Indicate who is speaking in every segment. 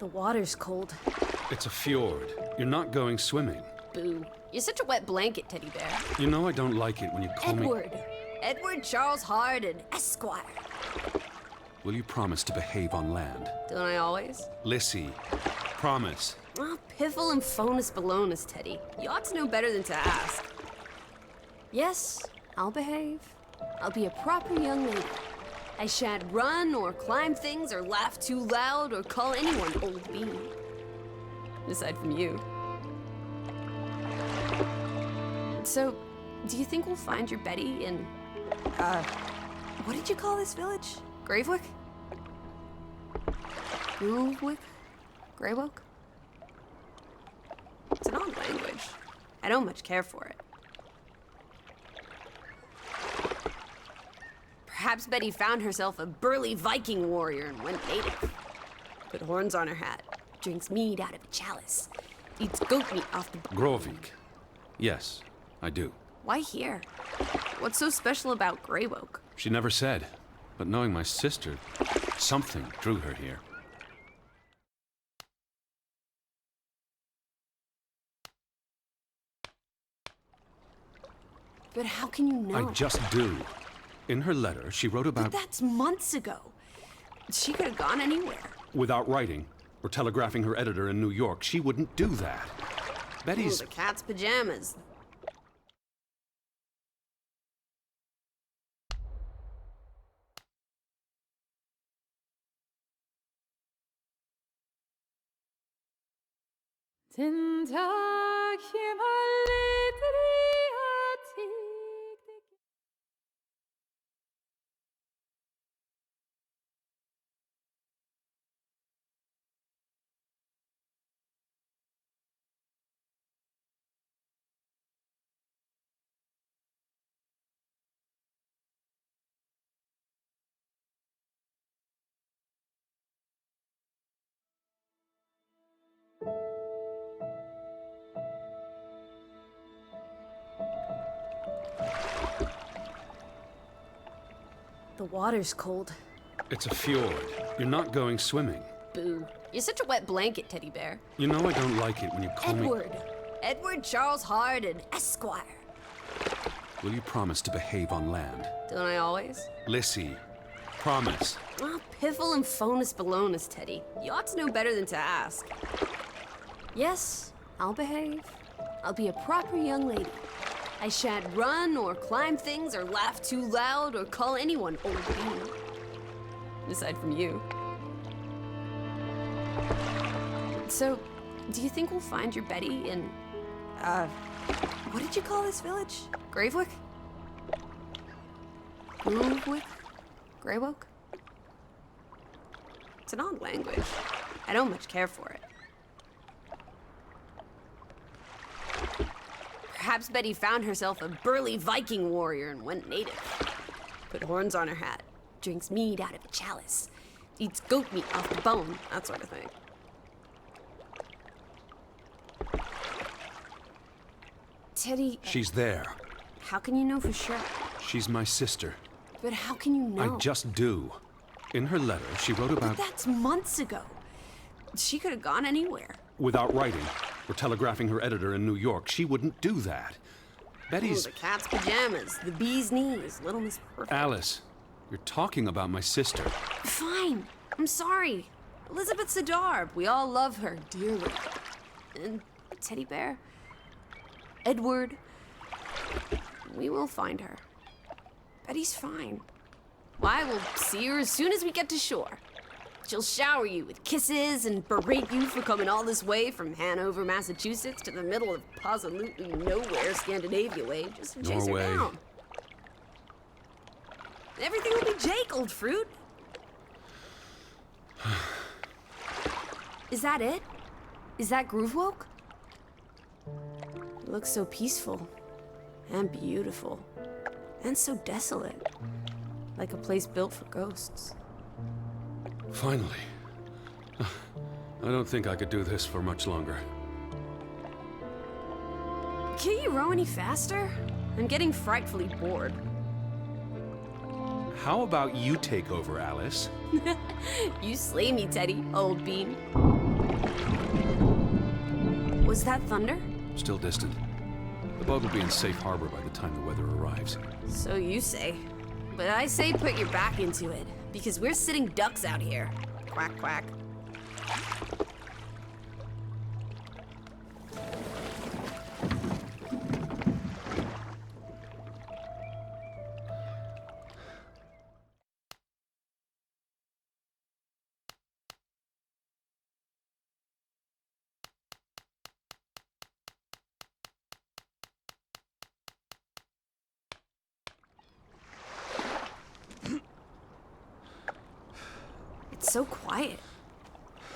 Speaker 1: The water's cold.
Speaker 2: It's a fjord. You're not going swimming.
Speaker 1: Boo. You're such a wet blanket, teddy bear.
Speaker 2: You know I don't like it when you call
Speaker 1: Edward. Edward Charles Hardin, Esquire.
Speaker 2: Will you promise to behave on land?
Speaker 1: Don't I always?
Speaker 2: Lissy, promise.
Speaker 1: Oh, piffle and phonus balonus, Teddy. You ought to know better than to ask. Yes, I'll behave. I'll be a proper young lady. I shan't run or climb things or laugh too loud or call anyone old bean. Aside from you. So, do you think we'll find your Betty in, what did you call this village? Gravewick? Grovewick? Greywoke? It's an odd language. I don't much care for it. Perhaps Betty found herself a burly Viking warrior and went native. Put horns on her hat, drinks mead out of a chalice, eats goat meat off the...
Speaker 2: Grovik. Yes, I do.
Speaker 1: Why here? What's so special about Greywoke?
Speaker 2: She never said, but knowing my sister, something drew her here.
Speaker 1: But how can you know?
Speaker 2: I just do. In her letter, she wrote about...
Speaker 1: But that's months ago. She could have gone anywhere.
Speaker 2: Without writing or telegraphing her editor in New York, she wouldn't do that. Betty's...
Speaker 1: Oh, the cat's pajamas. The water's cold.
Speaker 2: It's a fjord. You're not going swimming.
Speaker 1: Boo. You're such a wet blanket, teddy bear.
Speaker 2: You know I don't like it when you call
Speaker 1: Edward. Edward Charles Hardin, Esquire.
Speaker 2: Will you promise to behave on land?
Speaker 1: Don't I always?
Speaker 2: Lissy, promise.
Speaker 1: Oh, piffle and phonus balonus, Teddy. You ought to know better than to ask. Yes, I'll behave. I'll be a proper young lady. I shan't run or climb things or laugh too loud or call anyone old bean. Aside from you. So, do you think we'll find your Betty in, what did you call this village? Gravewick? Grovewick? Greywoke? It's an odd language. I don't much care for it. Perhaps Betty found herself a burly Viking warrior and went native. Put horns on her hat, drinks mead out of a chalice, eats goat meat off the bone, that sort of thing. Teddy...
Speaker 2: She's there.
Speaker 1: How can you know for sure?
Speaker 2: She's my sister.
Speaker 1: But how can you know?
Speaker 2: I just do. In her letter, she wrote about...
Speaker 1: But that's months ago. She could have gone anywhere.
Speaker 2: Without writing or telegraphing her editor in New York, she wouldn't do that. Betty's...
Speaker 1: Oh, the cat's pajamas, the bee's knees, Little Miss Perfect.
Speaker 2: Alice, you're talking about my sister.
Speaker 1: Fine. I'm sorry. Elizabeth Sidarb. We all love her dearly. And Teddy Bear? Edward? We will find her. Betty's fine. Why, we'll see her as soon as we get to shore. She'll shower you with kisses and berate you for coming all this way from Hanover, Massachusetts to the middle of absolutely nowhere Scandinavia way just to chase her down. Everything will be Jake, old fruit. Is that it? Is that Groovewoke? It looks so peaceful and beautiful and so desolate, like a place built for ghosts.
Speaker 2: Finally. I don't think I could do this for much longer.
Speaker 1: Can't you row any faster? I'm getting frightfully bored.
Speaker 2: How about you take over, Alice?
Speaker 1: You slay me, Teddy, old bean. Was that thunder?
Speaker 2: Still distant. The boat will be in safe harbor by the time the weather arrives.
Speaker 1: So you say. But I say put your back into it, because we're sitting ducks out here. Quack, quack. It's so quiet.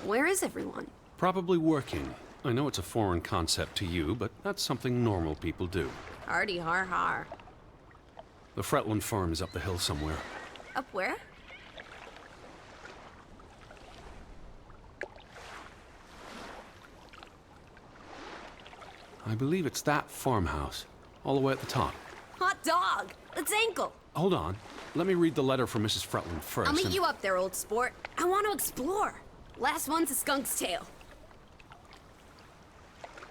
Speaker 1: Where is everyone?
Speaker 2: Probably working. I know it's a foreign concept to you, but that's something normal people do.
Speaker 1: Hardy har har.
Speaker 2: The Fretland farm is up the hill somewhere.
Speaker 1: Up where?
Speaker 2: I believe it's that farmhouse, all the way at the top.
Speaker 1: Hot dog! Let's ankle!
Speaker 2: Hold on. Let me read the letter from Mrs. Fretland first.
Speaker 1: I'll meet you up there, old sport. I want to explore. Last one's a skunk's tail.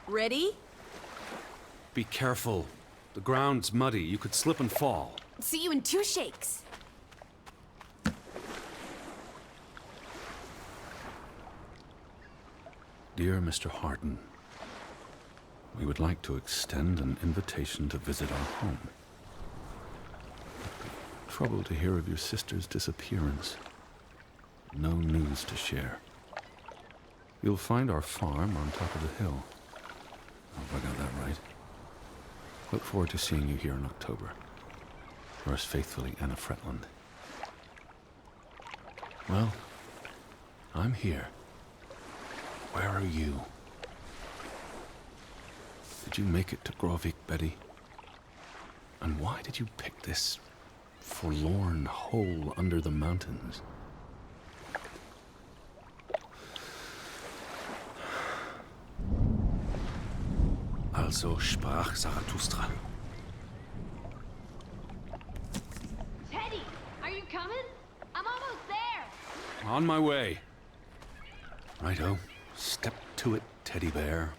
Speaker 1: Ready?
Speaker 2: Be careful. The ground's muddy. You could slip and fall.
Speaker 1: See you in 2 shakes.
Speaker 2: Dear Mr. Harden, we would like to extend an invitation to visit our home. Troubled to hear of your sister's disappearance. No news to share. You'll find our farm on top of the hill. I hope I got that right. Look forward to seeing you here in October. Yours faithfully, Anna Fretland. Well, I'm here. Where are you? Did you make it to Grovik, Betty? And why did you pick this forlorn hole under the mountains? Also sprach Zarathustra.
Speaker 3: Teddy, are you coming? I'm almost there.
Speaker 2: On my way. Righto. Step to it, teddy bear.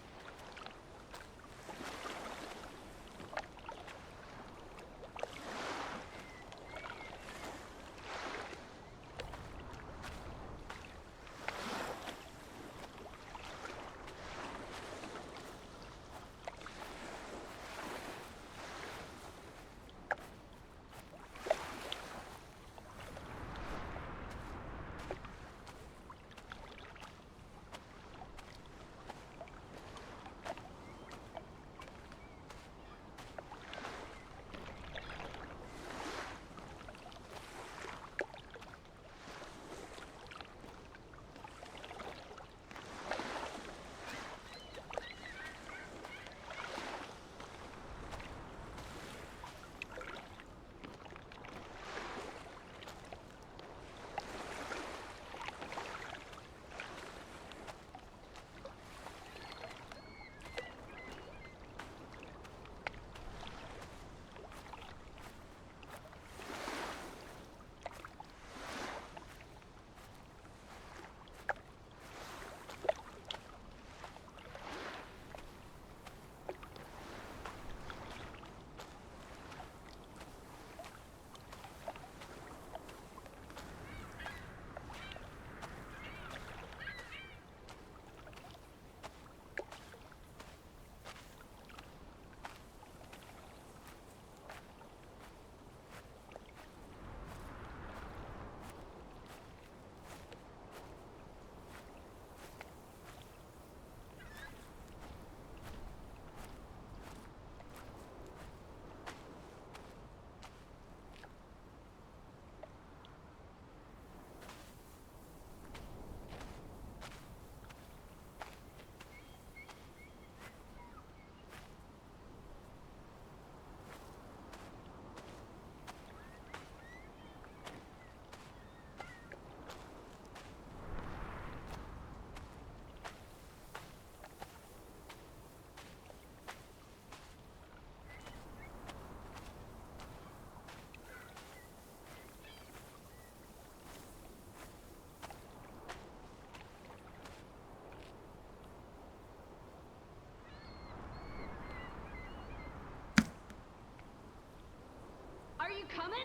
Speaker 3: coming?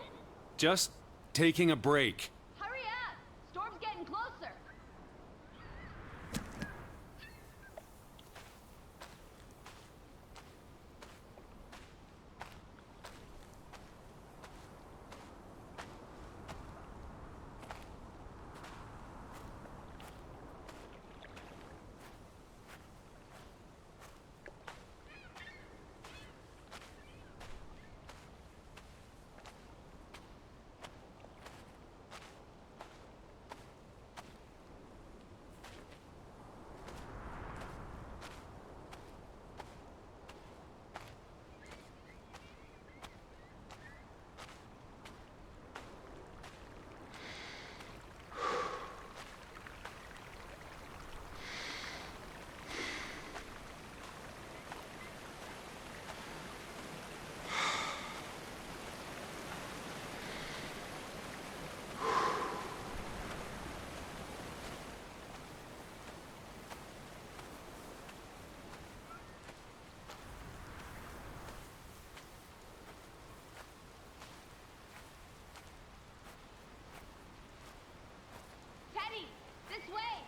Speaker 4: Just taking a break.
Speaker 3: Hurry up! Storm's getting closer. Teddy, this way!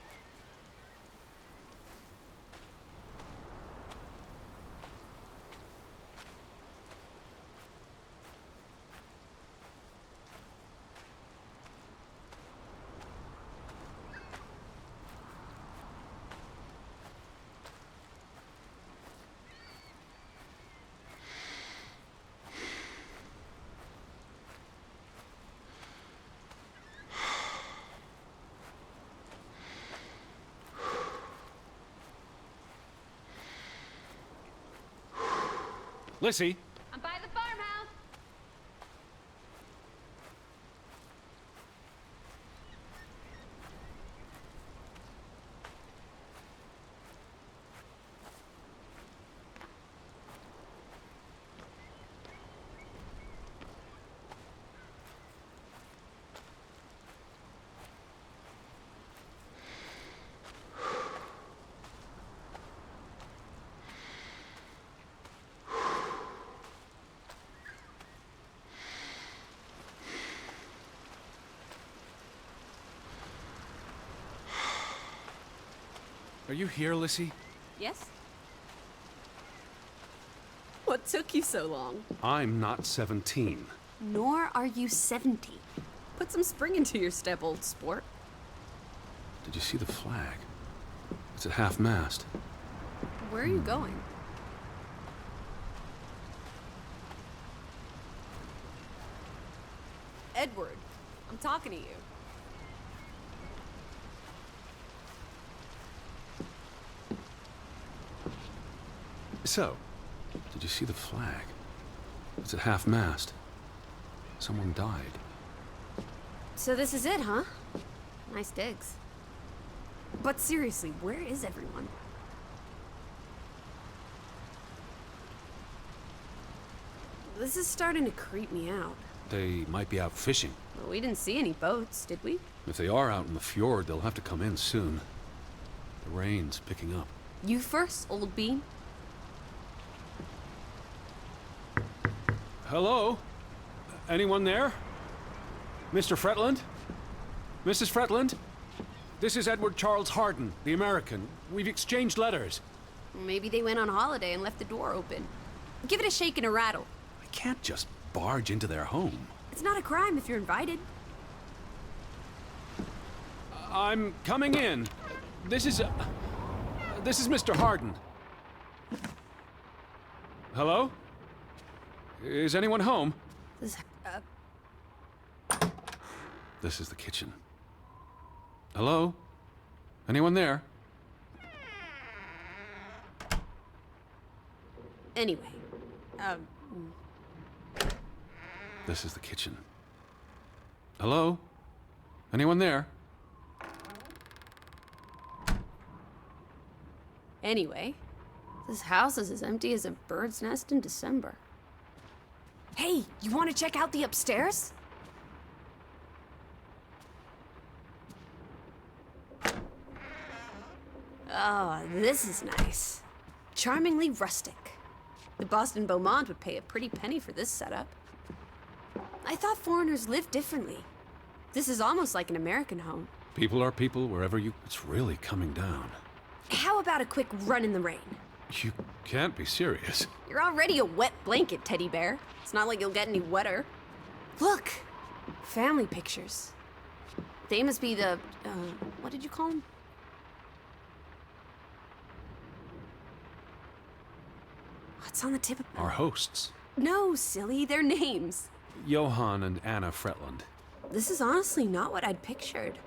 Speaker 4: Lissy,
Speaker 3: I'm by the farmhouse.
Speaker 4: are you here, Lissy?
Speaker 1: Yes? What took you so long?
Speaker 4: I'm not 17.
Speaker 1: Nor are you 70. Put some spring into your step, old sport.
Speaker 2: Did you see the flag? It's at half-mast.
Speaker 1: Where are you going? Edward, I'm talking to you.
Speaker 2: So, did you see the flag? It's at half-mast. Someone died.
Speaker 1: So this is it, huh? Nice digs. But seriously, where is everyone? This is starting to creep me out.
Speaker 2: They might be out fishing.
Speaker 1: Well, we didn't see any boats, did we?
Speaker 2: If they are out in the fjord, they'll have to come in soon. The rain's picking up.
Speaker 1: You first, old bean.
Speaker 4: Hello? Anyone there? Mr. Fretland? Mrs. Fretland? This is Edward Charles Harden, the American. We've exchanged letters.
Speaker 1: Maybe they went on holiday and left the door open. Give it a shake and a rattle.
Speaker 2: I can't just barge into their home.
Speaker 1: It's not a crime if you're invited.
Speaker 4: I'm coming in. This is Mr. Harden. Hello? Is anyone home?
Speaker 1: This,
Speaker 2: This is the kitchen. Hello? Anyone there?
Speaker 1: anyway,
Speaker 2: This is the kitchen. Hello? Anyone there?
Speaker 1: anyway, this house is as empty as a bird's nest in December. Hey, you want to check out the upstairs? Oh, this is nice. Charmingly rustic. The Boston Beaumont would pay a pretty penny for this setup. I thought foreigners lived differently. This is almost like an American home.
Speaker 2: People are people wherever you... It's really coming down.
Speaker 1: How about a quick run in the rain?
Speaker 2: You can't be serious.
Speaker 1: You're already a wet blanket, teddy bear. It's not like you'll get any wetter. Look! Family pictures. They must be the, what did you call them? What's on the tip of...
Speaker 2: Our hosts.
Speaker 1: No, silly, they're names.
Speaker 2: Johann and Anna Fretland.
Speaker 1: This is honestly not what I'd pictured.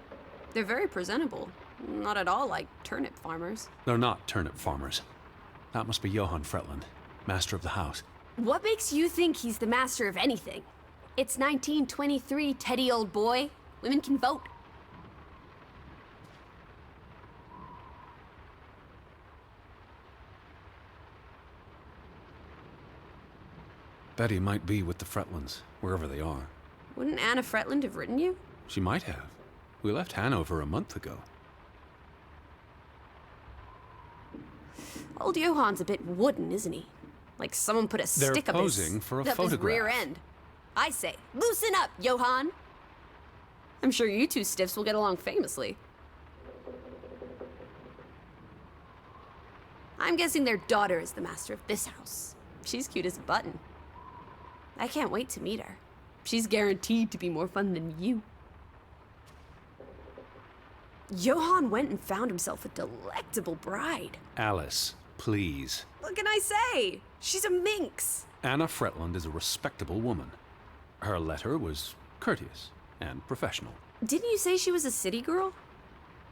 Speaker 1: They're very presentable. Not at all like turnip farmers.
Speaker 2: They're not turnip farmers. That must be Johann Fretland, master of the house.
Speaker 1: What makes you think he's the master of anything? It's 1923, Teddy, old boy. Women can vote.
Speaker 2: Betty might be with the Fretlands, wherever they are.
Speaker 1: Wouldn't Anna Fretland have written you?
Speaker 2: She might have. We left Hanover a month ago.
Speaker 1: Old Johann's a bit wooden, isn't he? Like someone put a stick up his...
Speaker 2: posing for a
Speaker 1: up his
Speaker 2: photograph.
Speaker 1: rear end. I say, loosen up, Johann! I'm sure you two stiffs will get along famously. I'm guessing their daughter is the master of this house. She's cute as a button. I can't wait to meet her. She's guaranteed to be more fun than you. Johann went and found himself a delectable bride.
Speaker 2: Alice, please.
Speaker 1: What can I say? She's a minx.
Speaker 2: Anna Fretland is a respectable woman. Her letter was courteous and professional.
Speaker 1: Didn't you say she was a city girl?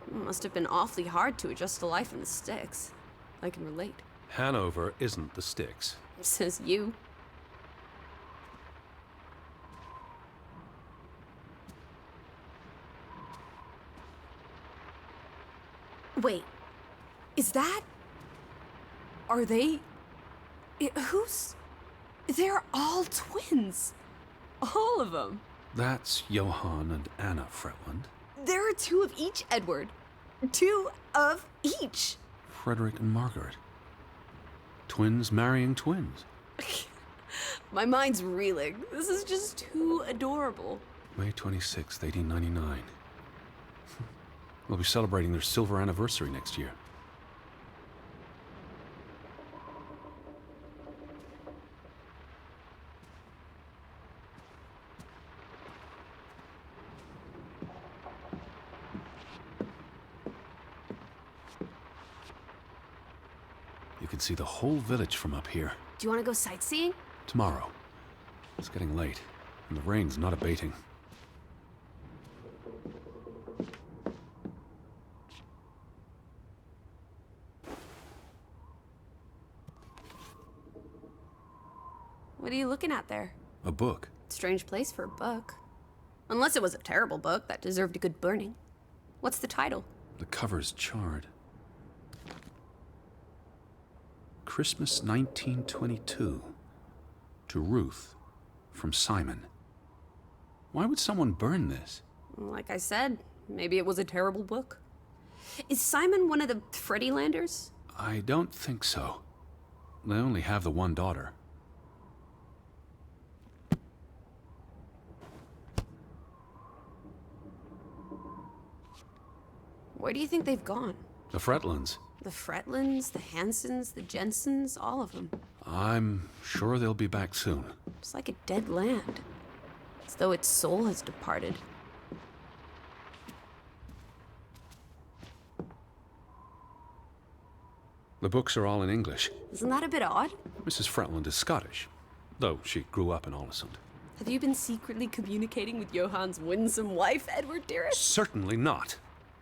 Speaker 1: Must have been awfully hard to adjust to life in the sticks. I can relate.
Speaker 2: Hanover isn't the sticks.
Speaker 1: Says you. Wait, is that... Are they... Who's... They're all twins. All of them.
Speaker 2: That's Johann and Anna Fretland.
Speaker 1: There are two of each, Edward. Two of each.
Speaker 2: Frederick and Margaret. Twins marrying twins.
Speaker 1: My mind's reeling. This is just too adorable.
Speaker 2: May 26th, 1899. We'll be celebrating their silver anniversary next year. You can see the whole village from up here.
Speaker 1: Do you want to go sightseeing?
Speaker 2: Tomorrow. It's getting late, and the rain's not abating.
Speaker 1: What are you looking at there?
Speaker 2: A book.
Speaker 1: Strange place for a book. Unless it was a terrible book that deserved a good burning. What's the title?
Speaker 2: The cover's charred. Christmas 1922. To Ruth, from Simon. Why would someone burn this?
Speaker 1: Like I said, maybe it was a terrible book. Is Simon one of the Freddylanders?
Speaker 2: I don't think so. They only have the one daughter.
Speaker 1: Where do you think they've gone?
Speaker 2: The Fretlands.
Speaker 1: The Fretlands, the Hansons, the Jensens, all of them.
Speaker 2: I'm sure they'll be back soon.
Speaker 1: It's like a dead land. As though its soul has departed.
Speaker 2: The books are all in English.
Speaker 1: Isn't that a bit odd?
Speaker 2: Mrs. Fretland is Scottish, though she grew up in Aalesund.
Speaker 1: Have you been secretly communicating with Johann's winsome wife, Edward, dearest?
Speaker 2: Certainly not.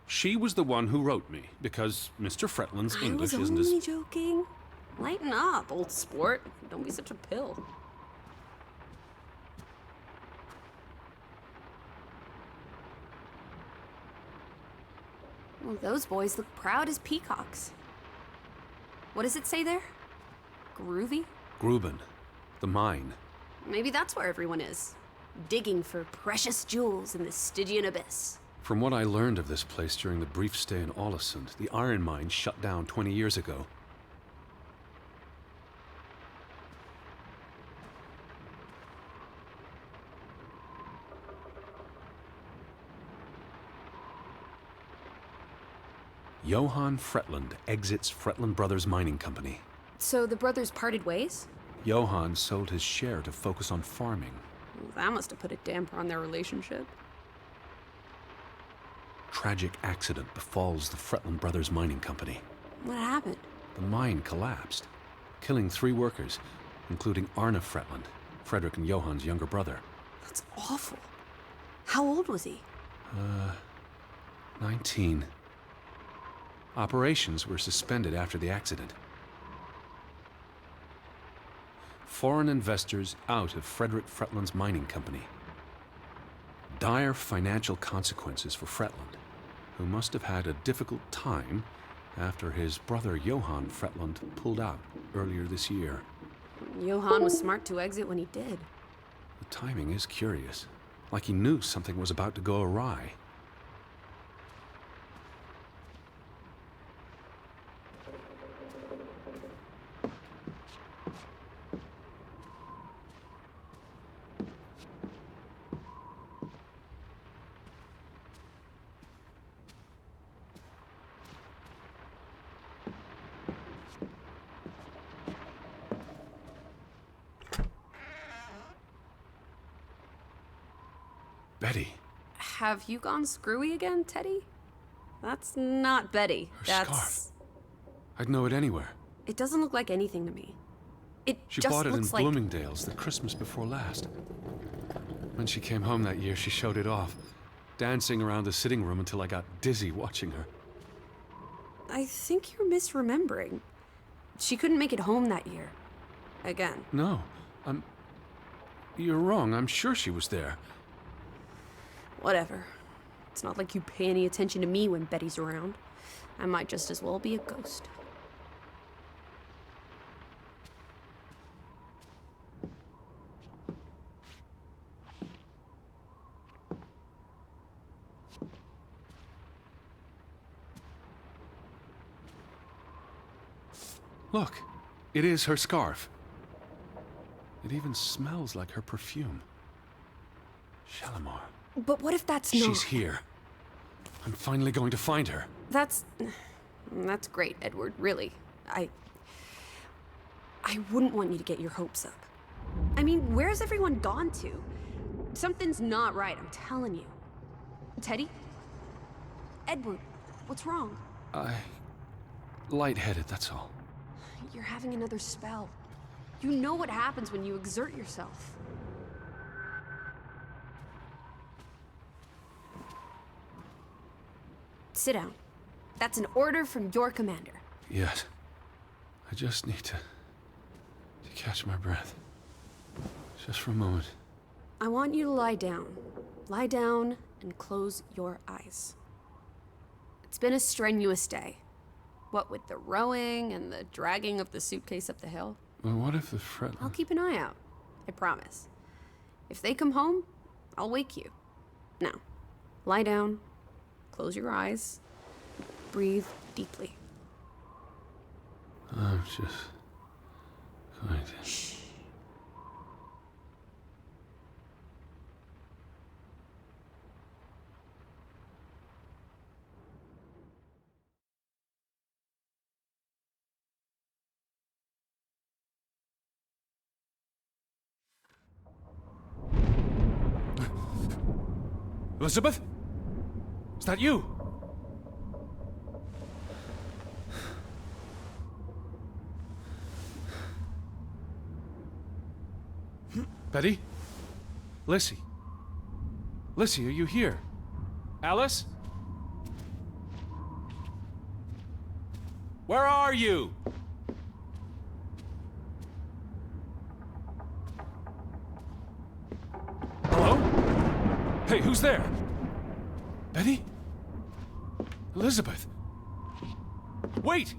Speaker 2: She was the one who wrote me, because Mr. Fretland's English
Speaker 1: I was
Speaker 2: isn't
Speaker 1: only
Speaker 2: as...
Speaker 1: joking. Lighten up, old sport. Don't be such a pill. Well, those boys look proud as peacocks. What does it say there? Groovy?
Speaker 2: Gruben. The mine.
Speaker 1: Maybe that's where everyone is. Digging for precious jewels in the Stygian abyss.
Speaker 2: From what I learned of this place during the brief stay in Aalesund, the iron mine shut down 20 years ago.
Speaker 4: Johann Fretland exits Fretland Brothers Mining Company.
Speaker 1: So the brothers parted ways?
Speaker 4: Johann sold his share to focus on farming.
Speaker 1: Well, that must have put a damper on their relationship.
Speaker 4: Tragic accident befalls the Fretland Brothers Mining Company.
Speaker 1: What happened?
Speaker 4: The mine collapsed, killing 3 workers, including Arne Fretland, Frederick and Johann's younger brother.
Speaker 1: That's awful. How old was he?
Speaker 4: 19. Operations were suspended after the accident. Foreign investors out of Frederick Fretland's mining company. Dire financial consequences for Fretland, who must have had a difficult time after his brother Johann Fretland pulled out earlier this year.
Speaker 1: Johann was smart to exit when he did.
Speaker 4: The timing is curious, like he knew something was about to go awry. Betty.
Speaker 1: Have you gone screwy again, Teddy? That's not Betty.
Speaker 4: Her
Speaker 1: That's...
Speaker 4: scarf. I'd know it anywhere.
Speaker 1: It doesn't look like anything to me. It
Speaker 4: She
Speaker 1: just
Speaker 4: bought it in
Speaker 1: looks like...
Speaker 4: Bloomingdale's the Christmas before last. When she came home that year, she showed it off, dancing around the sitting room until I got dizzy watching her.
Speaker 1: I think you're misremembering. She couldn't make it home that year. Again.
Speaker 4: No, You're wrong. I'm sure she was there.
Speaker 1: Whatever. It's not like you pay any attention to me when Betty's around. I might just as well be a ghost.
Speaker 4: Look, it is her scarf. It even smells like her perfume. Shalimar.
Speaker 1: But what if that's not...
Speaker 4: She's here. I'm finally going to find her.
Speaker 1: That's great, Edward, really. I wouldn't want you to get your hopes up. I mean, where's everyone gone to? Something's not right, I'm telling you. Teddy? Edward, what's wrong?
Speaker 4: Lightheaded, that's all.
Speaker 1: You're having another spell. You know what happens when you exert yourself. Sit down. That's an order from your commander.
Speaker 4: Yes. I just need to catch my breath. Just for a moment.
Speaker 1: I want you to lie down. Lie down and close your eyes. It's been a strenuous day. What with the rowing and the dragging of the suitcase up the hill.
Speaker 4: Well, what if the Fret...
Speaker 1: I'll keep an eye out. I promise. If they come home, I'll wake you. Now, lie down. Close your eyes. Breathe deeply.
Speaker 4: I'm just going to...
Speaker 1: Shh.
Speaker 4: Elizabeth? Is that you? Betty? Lissy? Lissy, are you here? Alice? Where are you? Hello? Hey, who's there? Betty? Elizabeth? Wait!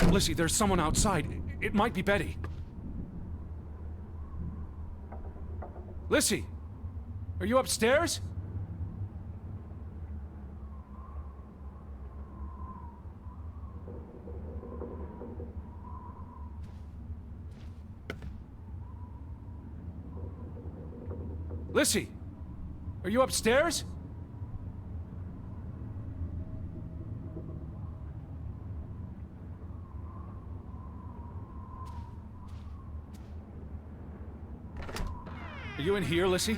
Speaker 4: Lissy, there's someone outside. It might be Betty. Lissy! Are you upstairs? Lissy! Are you upstairs? Are you in here, Lissy?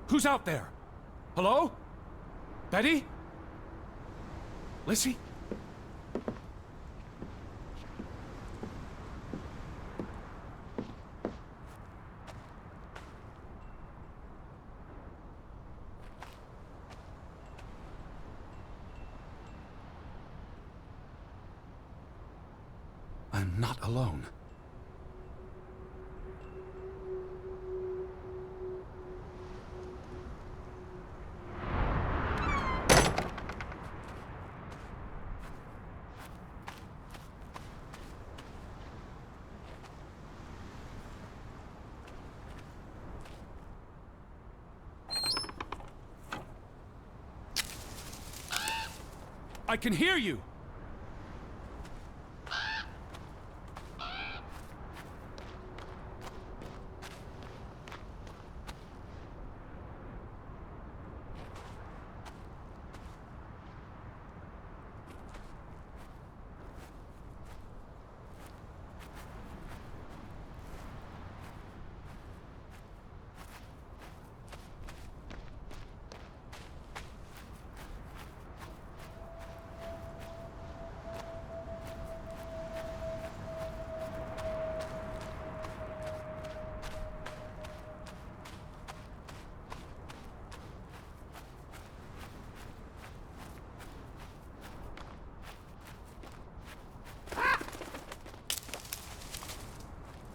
Speaker 4: Who's out there? Hello? Betty? Lissy? I'm not alone. I can hear you!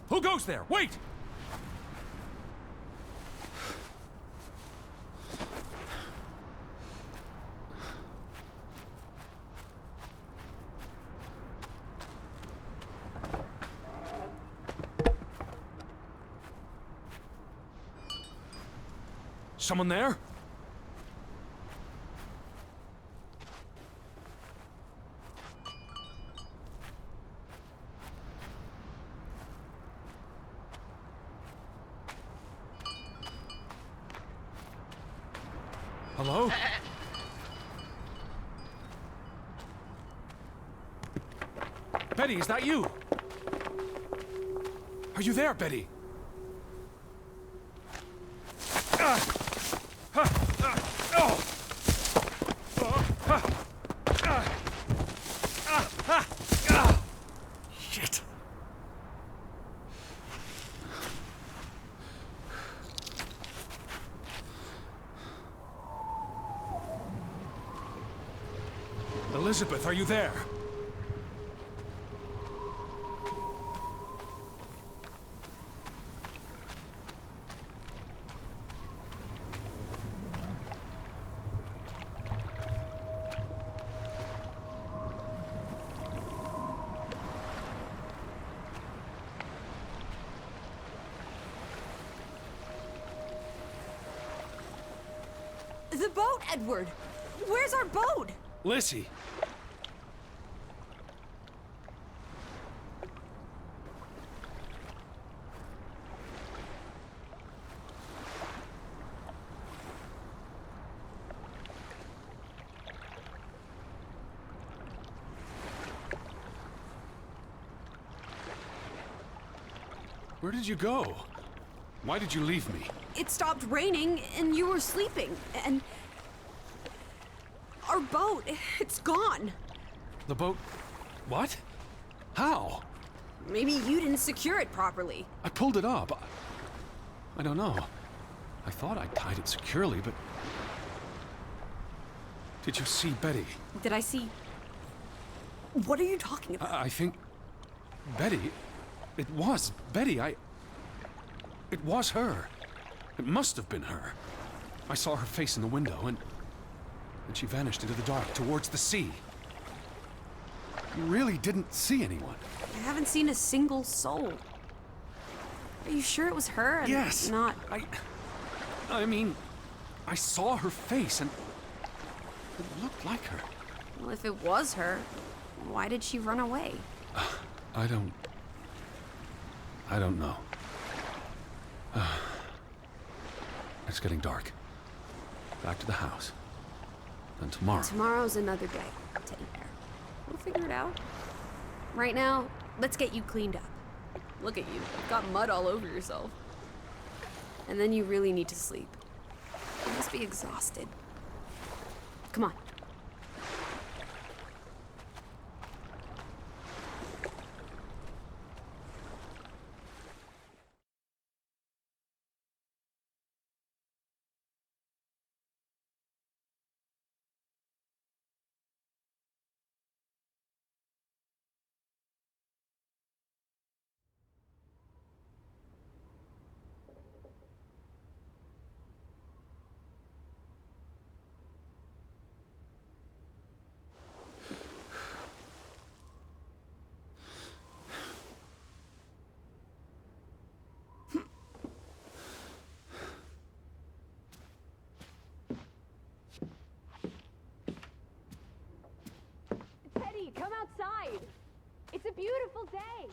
Speaker 4: Who goes there? Wait! Someone there? Hello? Betty, is that you? Are you there, Betty? Shit. Elizabeth, are you there?
Speaker 1: The boat, Edward! Where's our boat?
Speaker 4: Lissy. Where did you go? Why did you leave me?
Speaker 1: It stopped raining and you were sleeping, and our boat, it's gone.
Speaker 4: The boat... What? How?
Speaker 1: Maybe you didn't secure it properly.
Speaker 4: I pulled it up. I don't know. I thought I tied it securely, but... Did you see Betty?
Speaker 1: Did I see... What are you talking about?
Speaker 4: I think... Betty? It was Betty. It was her. It must have been her. I saw her face in the window, and she vanished into the dark, towards the sea. You really didn't see anyone.
Speaker 1: I haven't seen a single soul. Are you sure it was her and
Speaker 4: Yes.
Speaker 1: not...
Speaker 4: I mean, I saw her face, and it looked like her.
Speaker 1: Well, if it was her, why did she run away?
Speaker 4: I don't know. It's getting dark. back to the house. Then tomorrow.
Speaker 1: Tomorrow's another day, Teddy Bear. We'll figure it out. Right now, let's get you cleaned up. Look at you. You've got mud all over yourself. And then you really need to sleep. You must be exhausted. Come on.
Speaker 3: Teddy, come outside. It's a beautiful day.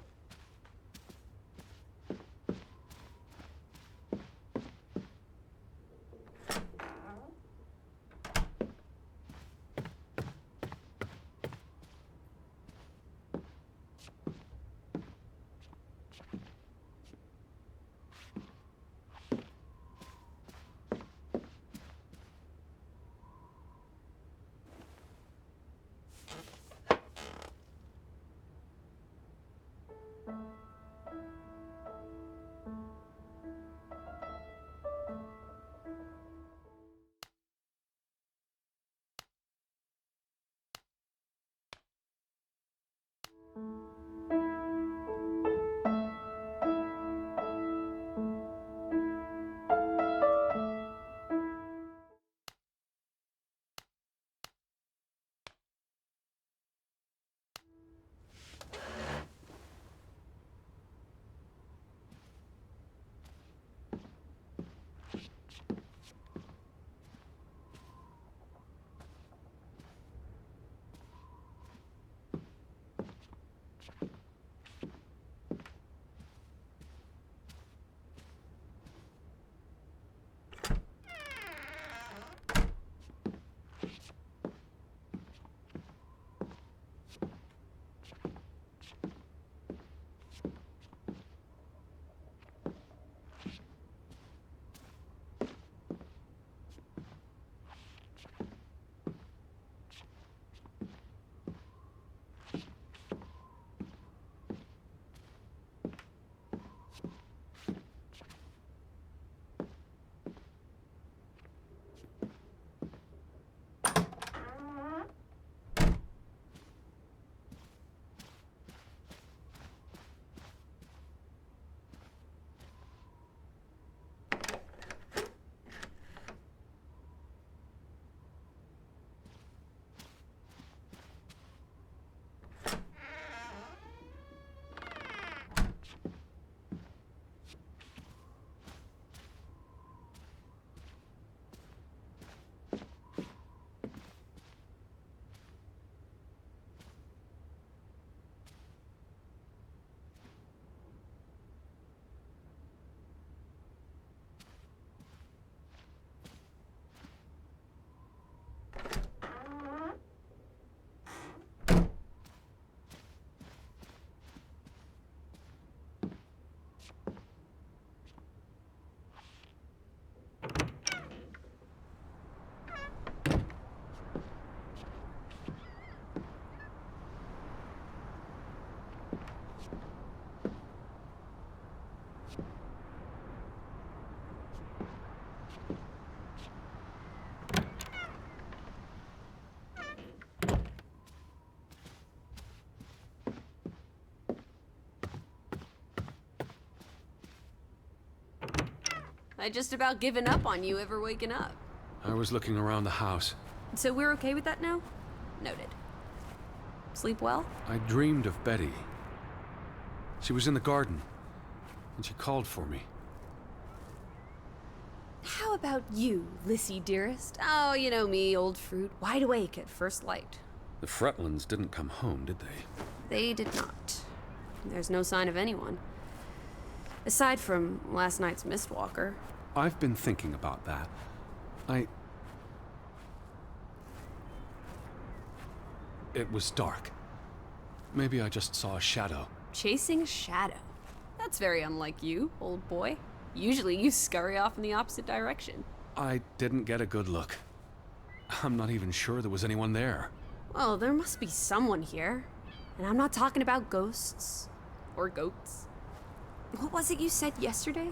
Speaker 1: I just about given up on you ever waking up.
Speaker 4: I was looking around the house.
Speaker 1: So we're okay with that now? Noted. Sleep well?
Speaker 4: I dreamed of Betty. She was in the garden, and she called for me.
Speaker 1: How about you, Lissy dearest? Oh, you know me, old fruit, wide awake at first light.
Speaker 4: The Fretlands didn't come home, did they?
Speaker 1: They did not. There's no sign of anyone. Aside from last night's Mistwalker.
Speaker 4: I've been thinking about that. It was dark. Maybe I just saw a shadow.
Speaker 1: Chasing shadow. That's very unlike you, old boy. Usually you scurry off in the opposite direction.
Speaker 4: I didn't get a good look. I'm not even sure there was anyone there.
Speaker 1: Well, there must be someone here. And I'm not talking about ghosts. Or goats. What was it you said yesterday?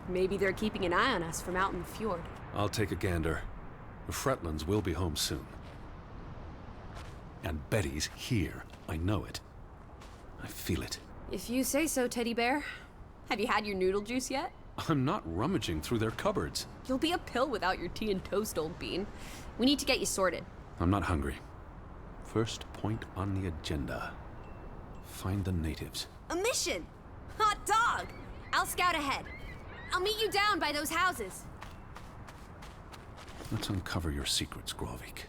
Speaker 1: Maybe they're keeping an eye on us from out in the fjord.
Speaker 4: I'll take a gander. The Fretlands will be home soon. And Betty's here. I know it. I feel it.
Speaker 1: If you say so, Teddy Bear. Have you had your noodle juice yet?
Speaker 4: I'm not rummaging through their cupboards.
Speaker 1: You'll be a pill without your tea and toast, old bean. We need to get you sorted.
Speaker 4: I'm not hungry. First point on the agenda. Find the natives.
Speaker 1: A mission! Hot dog! I'll scout ahead. I'll meet you down by those houses.
Speaker 4: Let's uncover your secrets, Grovik.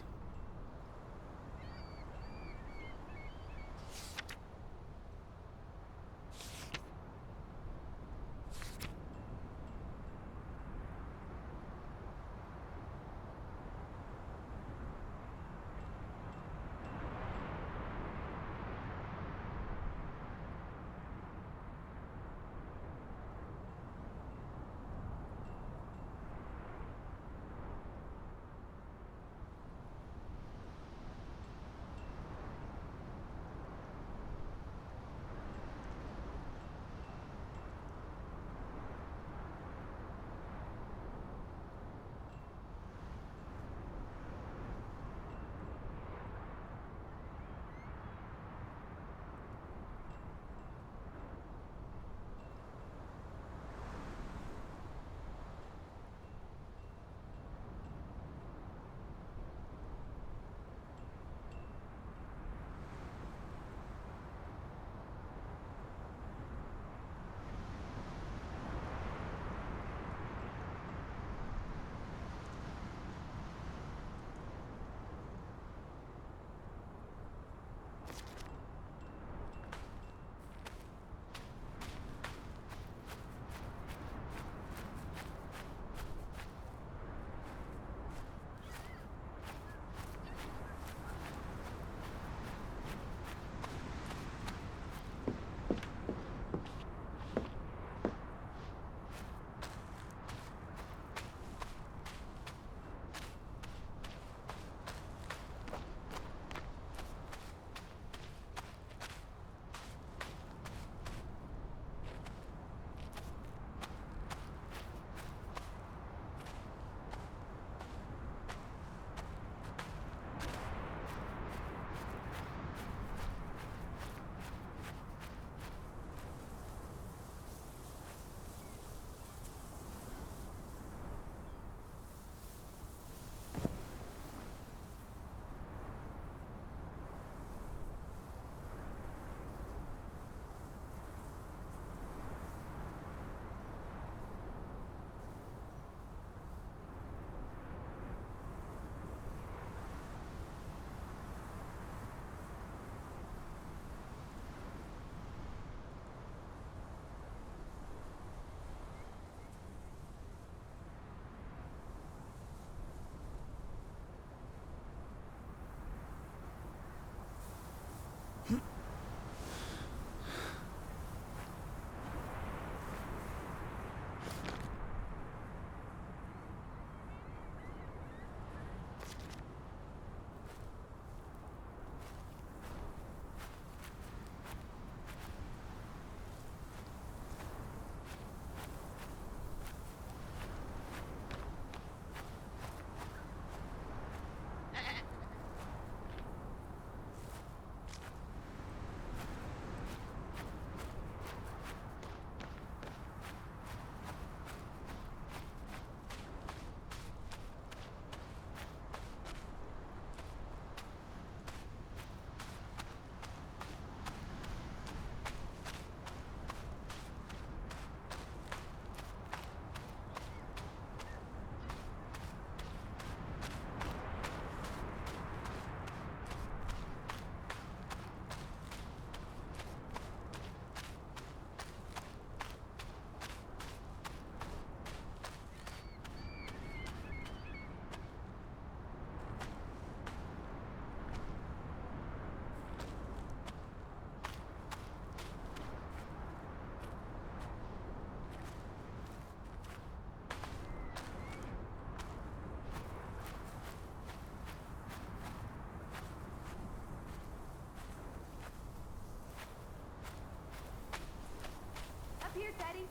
Speaker 3: here, Teddy.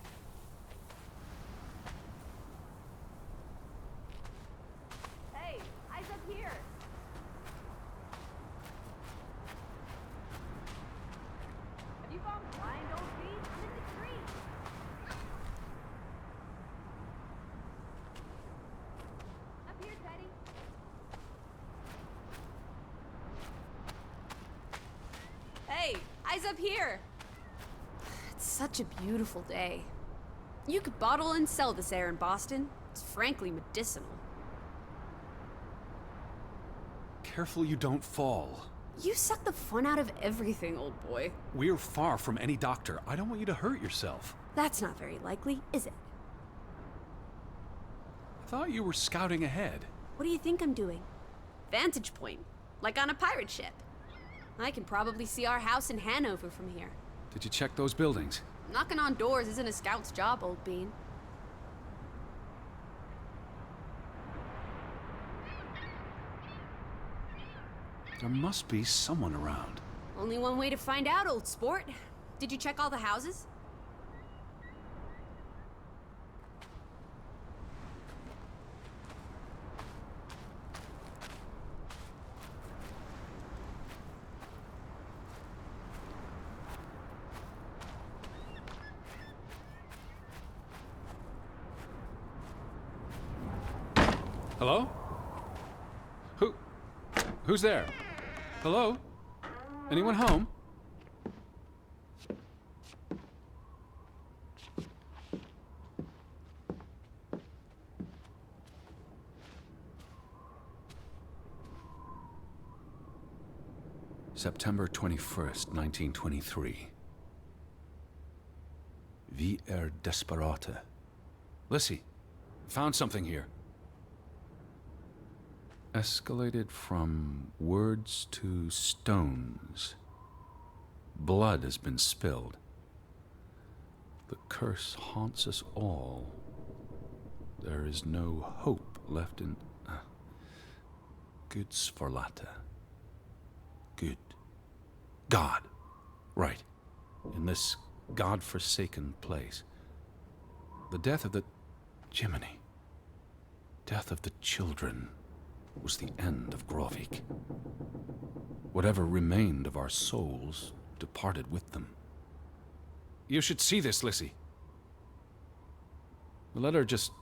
Speaker 3: Hey, eyes up here. Have you found blind old Pete? I'm in the tree. Up here, Teddy.
Speaker 1: Hey, eyes up here! It's such a beautiful day. You could bottle and sell this air in Boston. It's frankly medicinal.
Speaker 4: Careful you don't fall.
Speaker 1: You suck the fun out of everything, old boy.
Speaker 4: We're far from any doctor. I don't want you to hurt yourself.
Speaker 1: That's not very likely, is it?
Speaker 4: I thought you were scouting ahead.
Speaker 1: What do you think I'm doing? Vantage point, like on a pirate ship. I can probably see our house in Hanover from here.
Speaker 4: Did you check those buildings?
Speaker 1: Knocking on doors isn't a scout's job, old bean.
Speaker 4: There must be someone around.
Speaker 1: Only one way to find out, old sport. Did you check all the houses?
Speaker 4: Hello? Who's there? Hello? Anyone home? September 21st, 1923. Wie desperate. Lissy, found something here. Escalated from words to stones. Blood has been spilled. The curse haunts us all. There is no hope left in... Good Sforlata. Good. God. Right. In this God-forsaken place. The death of the... Jiminy. Death of the children was the end of Grovik. Whatever remained of our souls departed with them. You should see this, Lissy. The letter just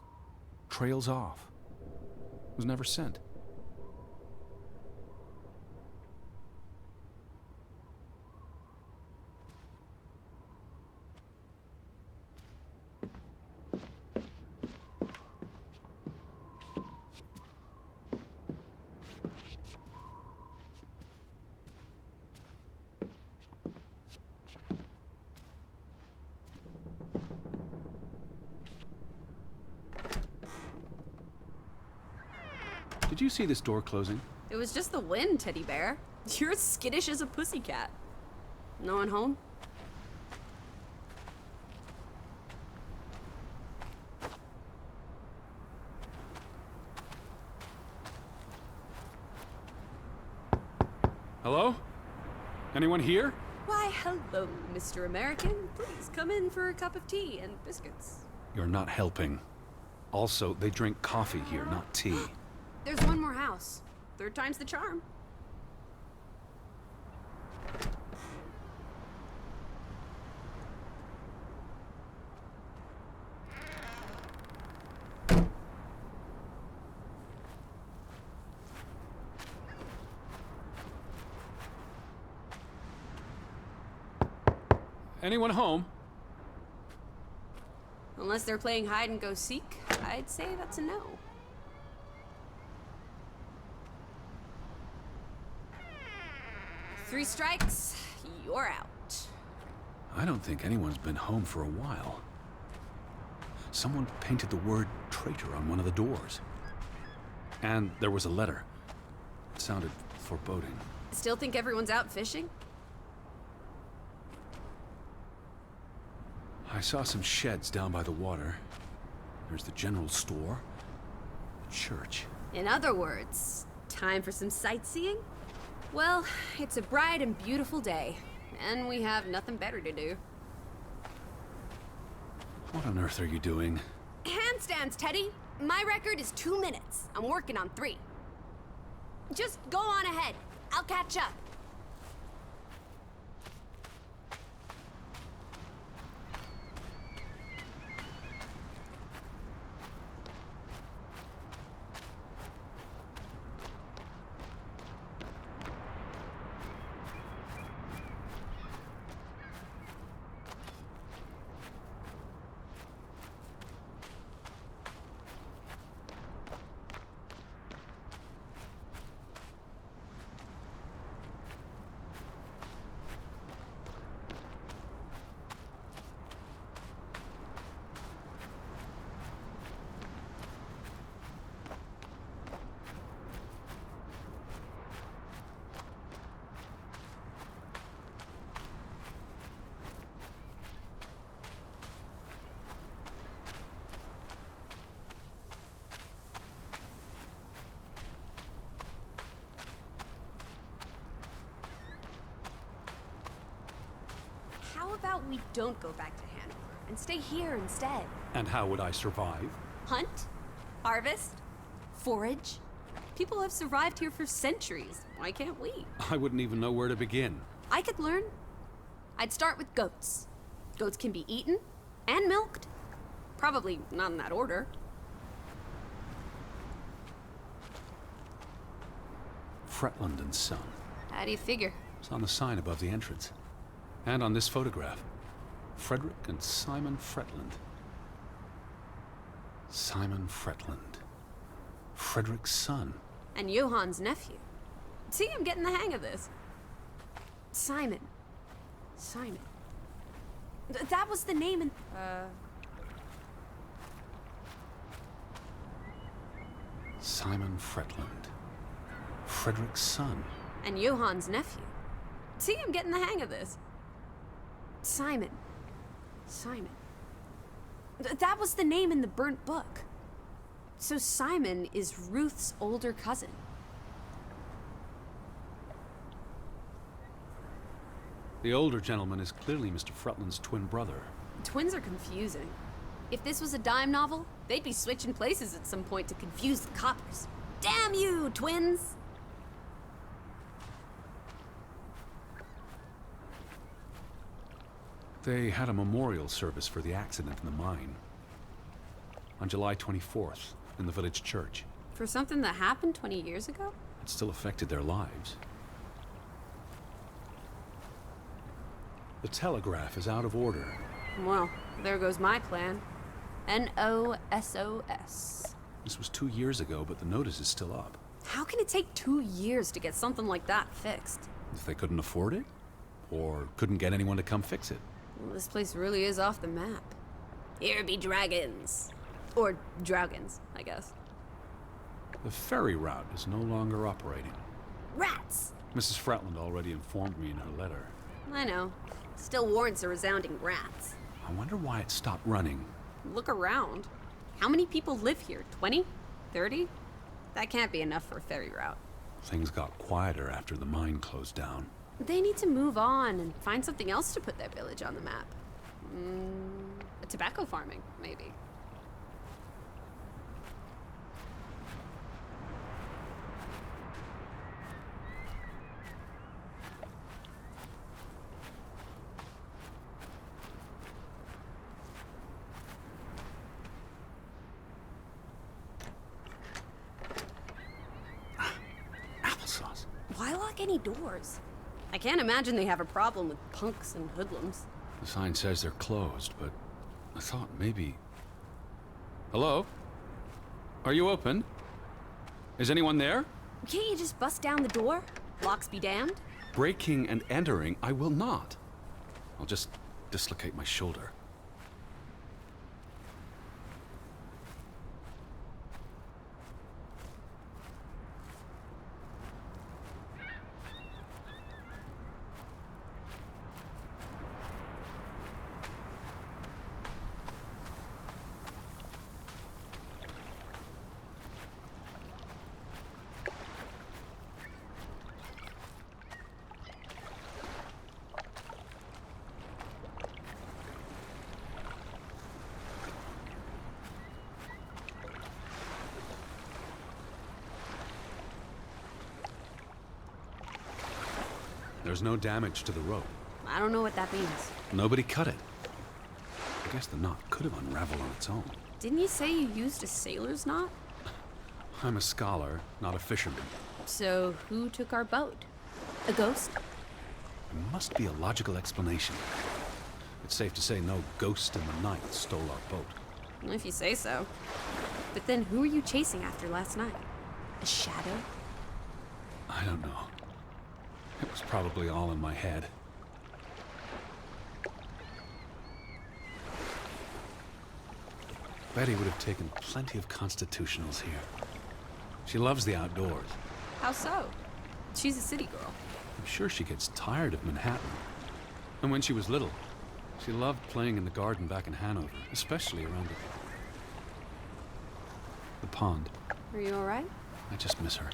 Speaker 4: trails off. Was never sent. Did you see this door closing?
Speaker 1: It was just the wind, teddy bear. You're as skittish as a pussycat. No one home?
Speaker 4: Hello? Anyone here?
Speaker 1: Why, hello, Mr. American. Please come in for a cup of tea and biscuits.
Speaker 4: You're not helping. Also, they drink coffee here, not tea.
Speaker 1: There's one more house. Third time's the charm.
Speaker 4: Anyone home?
Speaker 1: Unless they're playing hide and go seek, I'd say that's a no. Three strikes, you're out.
Speaker 4: I don't think anyone's been home for a while. Someone painted the word traitor on one of the doors. And there was a letter. It sounded foreboding.
Speaker 1: Still think everyone's out fishing?
Speaker 4: I saw some sheds down by the water. There's the general store, the church.
Speaker 1: In other words, time for some sightseeing? Well, it's a bright and beautiful day, and we have nothing better to do.
Speaker 4: What on earth are you doing?
Speaker 1: Handstands, Teddy. My record is 2 minutes. I'm working on 3. Just go on ahead. I'll catch up. How about we don't go back to Hanover and stay here instead?
Speaker 4: And how would I survive?
Speaker 1: Hunt? Harvest? Forage? People have survived here for centuries. Why can't we?
Speaker 4: I wouldn't even know where to begin.
Speaker 1: I could learn. I'd start with goats. Goats can be eaten and milked. Probably not in that order.
Speaker 4: Fretland and Son.
Speaker 1: How do you figure?
Speaker 4: It's on the sign above the entrance. And on this photograph. Frederick and Simon Fretland. Simon Fretland. Frederick's son.
Speaker 1: And Johann's nephew. See, I'm getting the hang of this. Simon. Simon. That was the name in...
Speaker 4: Simon Fretland. Frederick's son.
Speaker 1: And Johann's nephew. See, I'm getting the hang of this. Simon. Simon. That was the name in the burnt book. So Simon is Ruth's older cousin.
Speaker 4: The older gentleman is clearly Mr. Fretland's twin brother.
Speaker 1: Twins are confusing. If this was a dime novel, they'd be switching places at some point to confuse the coppers. Damn you, twins!
Speaker 4: They had a memorial service for the accident in the mine. On July 24th, in the village church.
Speaker 1: For something that happened 20 years ago?
Speaker 4: It still affected their lives. The telegraph is out of order.
Speaker 1: Well, there goes my plan. NOSOS.
Speaker 4: This was 2 years ago, but the notice is still up.
Speaker 1: How can it take 2 years to get something like that fixed?
Speaker 4: If they couldn't afford it? Or couldn't get anyone to come fix it?
Speaker 1: Well, this place really is off the map. Here be dragons. Or Draugens, I guess.
Speaker 4: The ferry route is no longer operating.
Speaker 1: Rats!
Speaker 4: Mrs. Fretland already informed me in her letter.
Speaker 1: I know. Still warrants a resounding rats.
Speaker 4: I wonder why it stopped running.
Speaker 1: Look around. How many people live here? 20? 30? That can't be enough for a ferry route.
Speaker 4: Things got quieter after the mine closed down.
Speaker 1: They need to move on and find something else to put their village on the map. Tobacco farming, maybe.
Speaker 4: Applesauce.
Speaker 1: Why lock any doors? I can't imagine they have a problem with punks and hoodlums.
Speaker 4: The sign says they're closed, but I thought maybe... Hello? Are you open? Is anyone there?
Speaker 1: Can't you just bust down the door? Locks be damned.
Speaker 4: Breaking and entering, I will not. I'll just dislocate my shoulder. There's no damage to the rope.
Speaker 1: I don't know what that means.
Speaker 4: Nobody cut it. I guess the knot could have unraveled on its own.
Speaker 1: Didn't you say you used a sailor's knot?
Speaker 4: I'm a scholar, not a fisherman.
Speaker 1: So who took our boat? A ghost?
Speaker 4: There must be a logical explanation. It's safe to say no ghost in the night stole our boat.
Speaker 1: If you say so. But then who were you chasing after last night? A shadow?
Speaker 4: I don't know. It was probably all in my head. Betty would have taken plenty of constitutionals here. She loves the outdoors.
Speaker 1: How so? She's a city girl.
Speaker 4: I'm sure she gets tired of Manhattan. And when she was little, she loved playing in the garden back in Hanover, especially around the pond.
Speaker 1: Are you all right?
Speaker 4: I just miss her.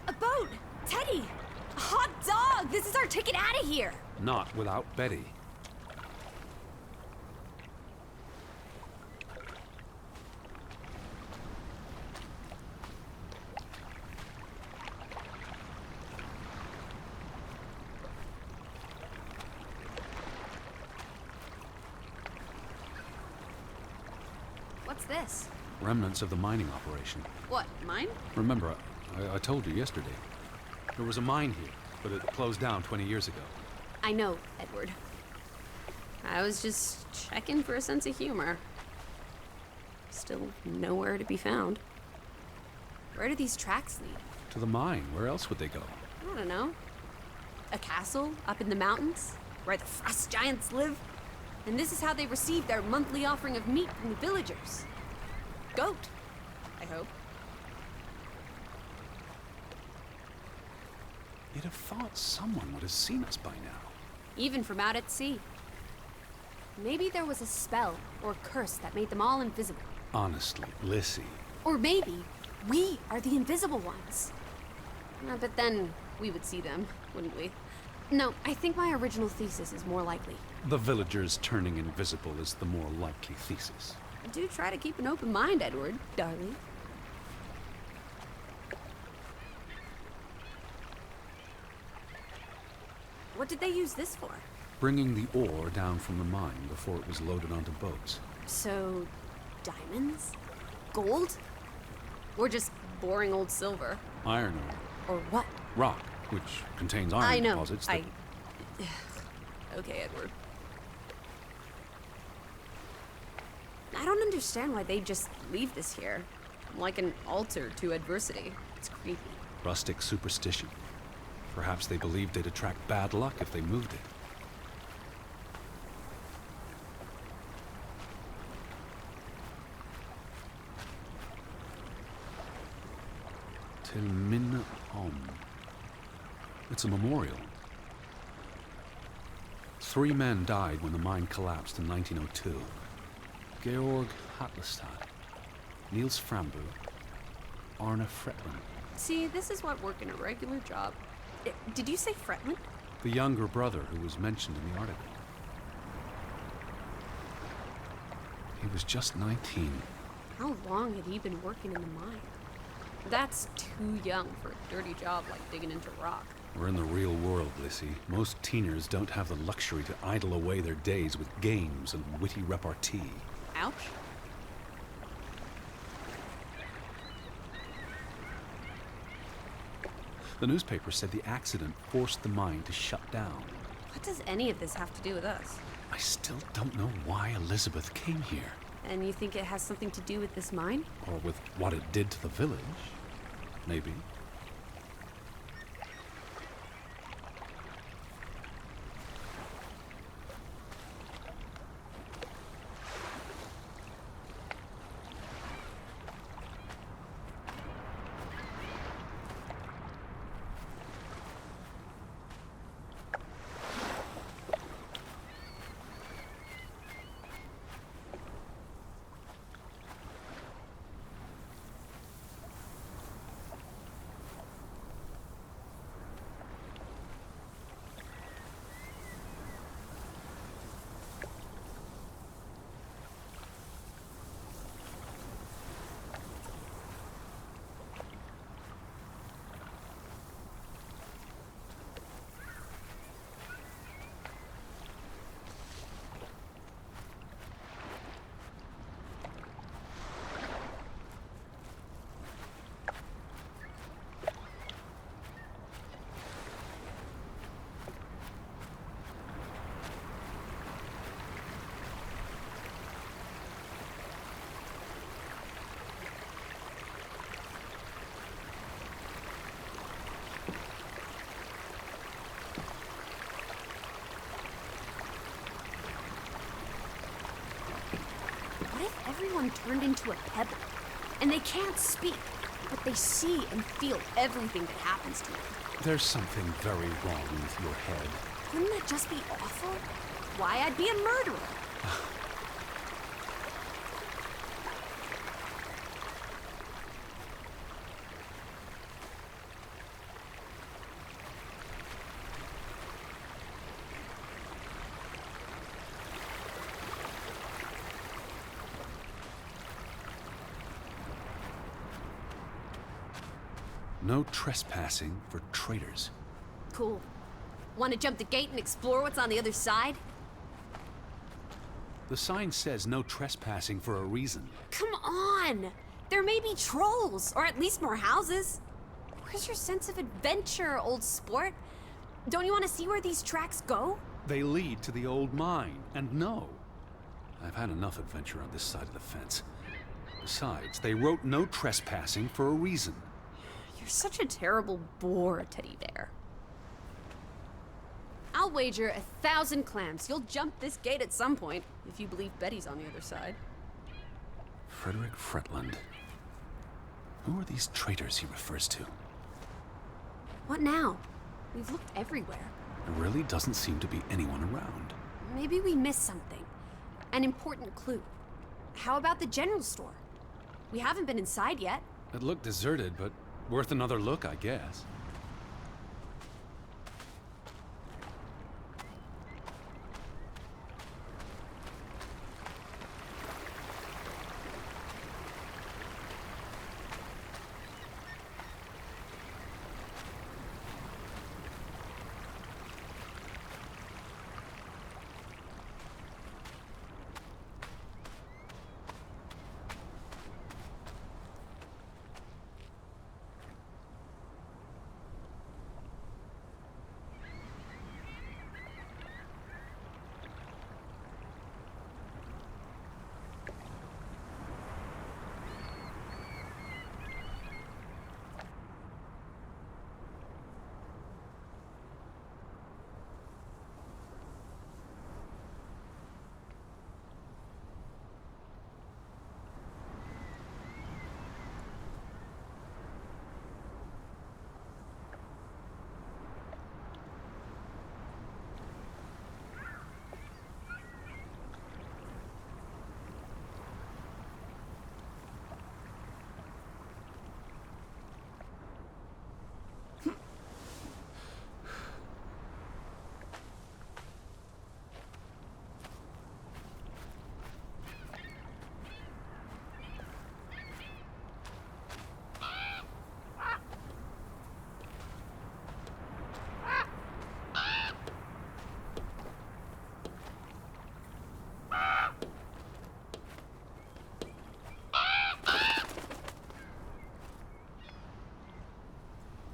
Speaker 1: A boat! Teddy! A hot dog! This is our ticket out of here!
Speaker 4: Not without Betty.
Speaker 1: What's this?
Speaker 4: Remnants of the mining operation.
Speaker 1: What, mine?
Speaker 4: Remember, I told you yesterday. There was a mine here, but it closed down 20 years ago.
Speaker 1: I know, Edward. I was just checking for a sense of humor. Still nowhere to be found. Where do these tracks lead?
Speaker 4: To the mine. Where else would they go?
Speaker 1: I don't know. A castle up in the mountains, where the frost giants live? And this is how they receive their monthly offering of meat from the villagers. Goat, I hope.
Speaker 4: You'd have thought someone would have seen us by now.
Speaker 1: Even from out at sea. Maybe there was a spell or curse that made them all invisible.
Speaker 4: Honestly, Lissy.
Speaker 1: Or maybe we are the invisible ones. But then we would see them, wouldn't we? No, I think my original thesis is more likely.
Speaker 4: The villagers turning invisible is the more likely thesis.
Speaker 1: Do try to keep an open mind, Edward, darling. What did they use this for?
Speaker 4: Bringing the ore down from the mine before it was loaded onto boats.
Speaker 1: So, diamonds? Gold? Or just boring old silver?
Speaker 4: Iron ore.
Speaker 1: Or what?
Speaker 4: Rock, which contains iron
Speaker 1: I know.
Speaker 4: deposits that...
Speaker 1: Okay, Edward. I don't understand why they just leave this here. Like an altar to adversity. It's creepy.
Speaker 4: Rustic superstition. Perhaps they believed they'd attract bad luck if they moved it. Till Min Om. It's a memorial. 3 men died when the mine collapsed in 1902. Georg Hatlestad, Niels Frambu, Arne Fretland.
Speaker 1: See, this is what working a regular job. Did you say Fretland?
Speaker 4: The younger brother who was mentioned in the article. He was just 19.
Speaker 1: How long had he been working in the mine? That's too young for a dirty job like digging into rock.
Speaker 4: We're in the real world, Lissy. Most teeners don't have the luxury to idle away their days with games and witty repartee.
Speaker 1: Ouch.
Speaker 4: The newspaper said the accident forced the mine to shut down.
Speaker 1: What does any of this have to do with us?
Speaker 4: I still don't know why Elizabeth came here.
Speaker 1: And you think it has something to do with this mine?
Speaker 4: Or with what it did to the village. Maybe.
Speaker 1: What if everyone turned into a pebble? And they can't speak, but they see and feel everything that happens to them.
Speaker 4: There's something very wrong with your head.
Speaker 1: Wouldn't that just be awful? Why, I'd be a murderer.
Speaker 4: No trespassing for traitors.
Speaker 1: Cool. Want to jump the gate and explore what's on the other side?
Speaker 4: The sign says no trespassing for a reason.
Speaker 1: Come on! There may be trolls, or at least more houses. Where's your sense of adventure, old sport? Don't you want to see where these tracks go?
Speaker 4: They lead to the old mine, and no. I've had enough adventure on this side of the fence. Besides, they wrote no trespassing for a reason.
Speaker 1: You're such a terrible bore, Teddy Bear. I'll wager 1,000 clams you'll jump this gate at some point, if you believe Betty's on the other side.
Speaker 4: Frederick Fretland. Who are these traitors he refers to?
Speaker 1: What now? We've looked everywhere.
Speaker 4: There really doesn't seem to be anyone around.
Speaker 1: Maybe we missed something. An important clue. How about the general store? We haven't been inside yet.
Speaker 4: It looked deserted, but worth another look, I guess.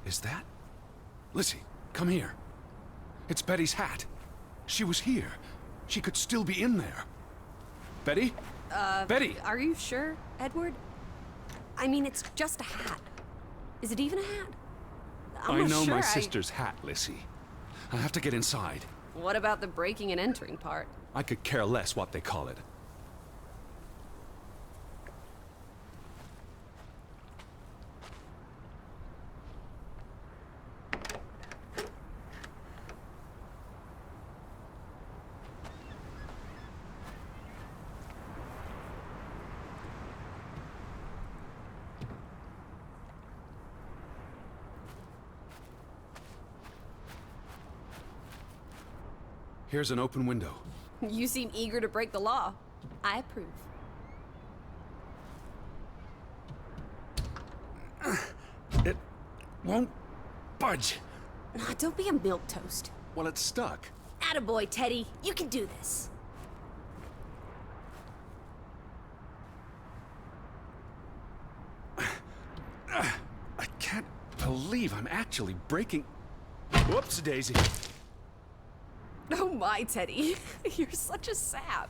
Speaker 4: Is that? Lizzie, come here. It's Betty's hat. She was here. She could still be in there. Betty? Betty!
Speaker 1: Are you sure, Edward? I mean, it's just a hat. Is it even a hat?
Speaker 4: I know my sister's hat, Lizzie. I have to get inside.
Speaker 1: What about the breaking and entering part?
Speaker 4: I could care less what they call it. Here's an open window.
Speaker 1: You seem eager to break the law. I approve.
Speaker 4: It won't budge.
Speaker 1: Nah, don't be a milquetoast.
Speaker 4: Well, it's stuck.
Speaker 1: Attaboy, Teddy. You can do this.
Speaker 4: I can't believe I'm actually breaking... Whoops, Daisy.
Speaker 1: Oh my, Teddy. You're such a sap.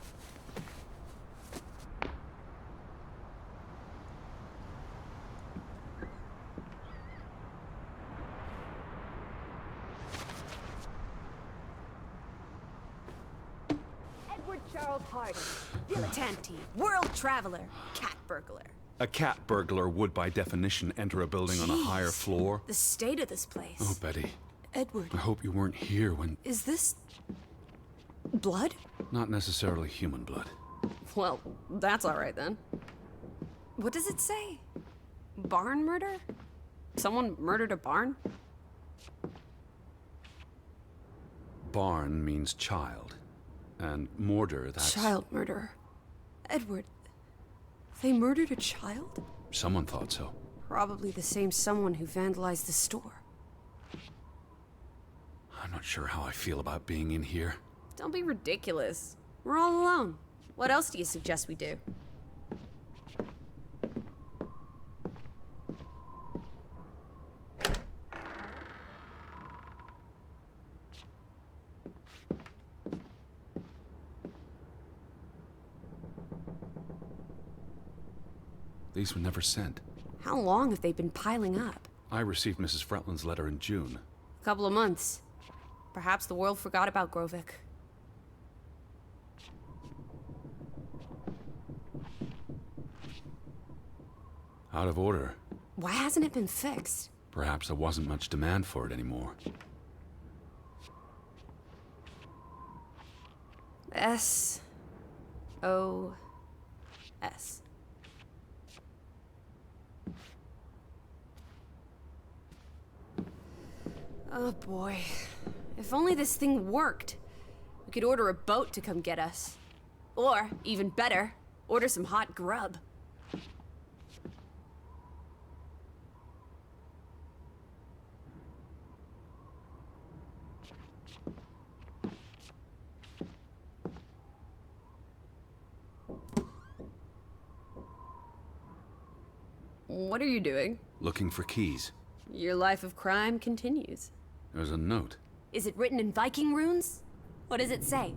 Speaker 3: Edward, Charles Hardy.
Speaker 1: Dilettante, world traveler, cat burglar.
Speaker 4: A cat burglar would, by definition, enter a building on a higher
Speaker 1: Jeez,
Speaker 4: floor.
Speaker 1: The state of this place.
Speaker 4: Oh, Betty,
Speaker 1: Edward,
Speaker 4: I hope you weren't here when...
Speaker 1: is this blood?
Speaker 4: Not necessarily human blood.
Speaker 1: Well, that's all right then. What does it say? Barn murder? Someone murdered a barn?
Speaker 4: Barn means child. And mortar, that's...
Speaker 1: Child murderer. Edward, they murdered a child?
Speaker 4: Someone thought so.
Speaker 1: Probably the same someone who vandalized the store.
Speaker 4: I'm not sure how I feel about being in here.
Speaker 1: Don't be ridiculous. We're all alone. What else do you suggest we do?
Speaker 4: These were never sent.
Speaker 1: How long have they been piling up?
Speaker 4: I received Mrs. Fretland's letter in June.
Speaker 1: A couple of months. Perhaps the world forgot about Grovik.
Speaker 4: Out of order.
Speaker 1: Why hasn't it been fixed?
Speaker 4: Perhaps there wasn't much demand for it anymore.
Speaker 1: S-O-S. Oh boy. If only this thing worked. We could order a boat to come get us. Or, even better, order some hot grub. What are you doing?
Speaker 4: Looking for keys.
Speaker 1: Your life of crime continues.
Speaker 4: There's a note.
Speaker 1: Is it written in Viking runes? What does it say?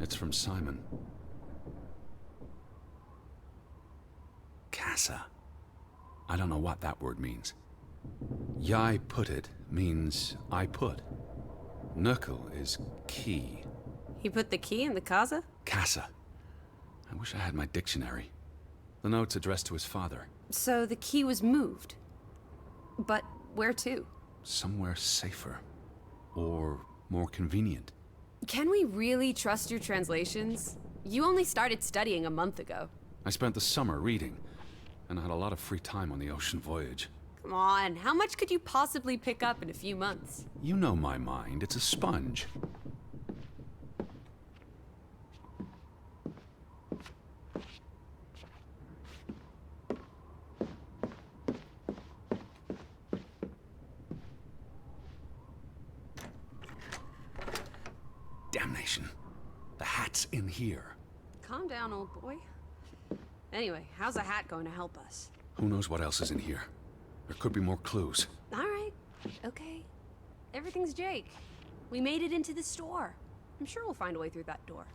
Speaker 4: It's from Simon. Casa. I don't know what that word means. Yai put it means I put. Knuckle is key.
Speaker 1: He put the key in the casa?
Speaker 4: Casa. I wish I had my dictionary. The note's addressed to his father.
Speaker 1: So the key was moved. But where to?
Speaker 4: Somewhere safer. Or more convenient.
Speaker 1: Can we really trust your translations? You only started studying a month ago.
Speaker 4: I spent the summer reading, and I had a lot of free time on the ocean voyage.
Speaker 1: Come on, how much could you possibly pick up in a few months?
Speaker 4: You know my mind, it's a sponge. Damnation. The hat's in here.
Speaker 1: Calm down, old boy. Anyway, how's a hat going to help us?
Speaker 4: Who knows what else is in here? There could be more clues.
Speaker 1: All right, okay. Everything's Jake. We made it into the store. I'm sure we'll find a way through that door.